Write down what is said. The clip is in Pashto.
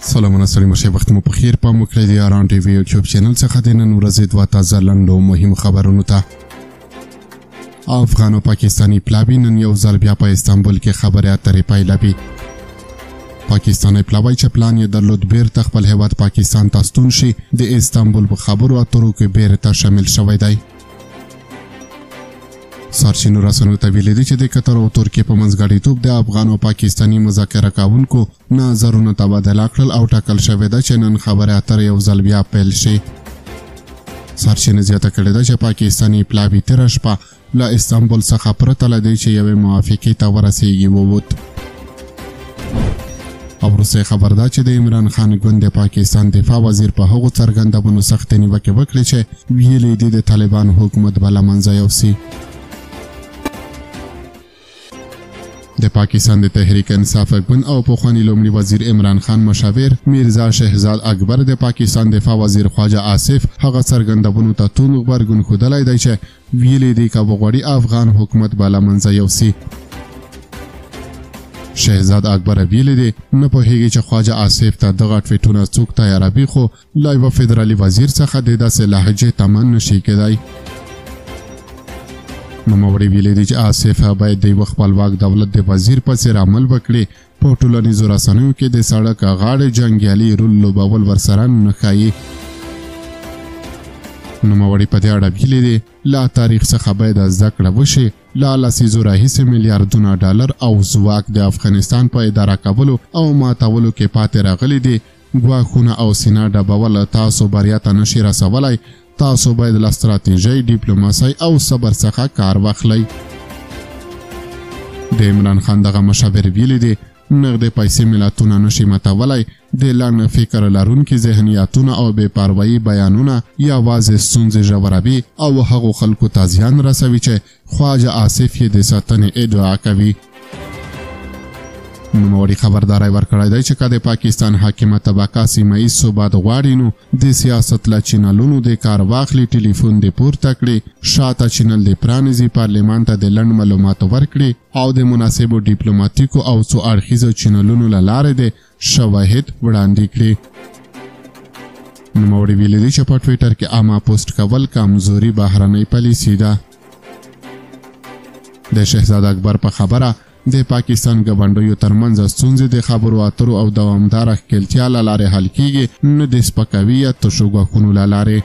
سلامونه ستړي مشه وخت مو په خیر په مو کړی دی آران ټي وي یوټیوب چینل څخه د نن ورځې دوه تازه لنډو مهم خبرونو ته. افغان او پاکستانی پلاوی نن یو ځل بیا په استانبول کې خبرې اترې پیلوي. پاکستانی پلاوی چې پلان یې درلود بیرته خپل هیواد پاکستان ته ستون شي د استانبول په خبرو اترو کې بیرته شامل شوی دی. سرچینو رسنیو ته ویلي دي چې د قطر او ترکیې په منځګړیتوب د افغان او پاکستاني مذاکره کوونکو نظرونه تبادله کړل او ټاکل شوې ده چې نن خبرې اترې یو ځل بیا پیل شي. سرچینو زیاته کړې ده چې پاکستاني پلاوی تېره شپه له استانبول څخه پرته له دې چې یوې موافقې ته ورسیږي ووت. او وروستی خبر ده چې د عمران خان ګوند د پاکستان دفاع وزیر په هغو څرګندونو سختې نیوکې وکړې چې ویلي دي د طالبان حکومت به له منځه یوسي. د پاکستان د تحریک انصاف ګوند او پخوانی لومړي وزیر عمران خان مشاور میرزا شهزاد اکبر د پاکستان دفاع وزیر خواجه آصف هغه څرګندونو ته توند غبرګون ښودلی دی چې ویلي دي که وغواړي افغان حکومت به له منځه یوسي. شهزاد اکبر ویلي دي نه پوهیږي چې خواجه آصف ته دغه ټویټونه څوک تیاروي خو له یوه فدرالي وزیر څخه د داسې لهجې تمن نشي کېدی. نوموړي ویلي دي چې آصف باید د یوه خپلواک دولت د وزیر په څېر عمل وکړي. په ټولنیزو رسنیو کې د سړک غاړې جنګیالي رول لوبول ورسره نه ښایي. نوموړي په دې اړه ویلي دي له تاریخ څخه باید زده کړه وشي. له لسیزو راهیسې میلیاردونه ډالر او ځواک د افغانستان په اداره کولو او ماتولو کې پاتې راغلي دي. ګواښونه او سینه ډبول تاسو بریا ته نشي رسولی. تاسو باید له ستراتیژۍ، ډیپلوماسۍ او صبر څخه کار واخلئ. د عمران خان دغه مشاور ویلي دي نغدې پیسې ملتونه نشي ماتولی. د لنډ فکر لرونکي ذهنیتونه او بې پروایي بیانونه یوازې ستونزې ژوروي او هغو خلکو ته زیان رسوي چې خواجه آصف یې د ساتنې ادعا کوي. نوموړي خبرداری ورکړی دی چې که د پاکستان حاکمه طبقه سیمه ییز ثبات غواړي نو د سیاست له چینلونو د کار واخلي، ټلیفون دې پورته کړي، شاته چینل دې پرانیزي، پارلمان ته د لنډ معلومات ورکړي او د مناسبو ډیپلوماتیکو او څو اړخیزو چینلونو له لارې د شواهد وړاندې کړي. نوموړي ویلي دي چې په ټویټر کې عامه پوسټ کول کمزوري بهرنۍ پالیسي ده. د شهزاد اکبر په خبره د پاکستان ګاونډیو ترمنځ ستونزې د خبرو اترو او دوامداره ښکیلتیا له لارې حل کیږي، نه د سپکاوي یا تشو ګواښونو له لارې.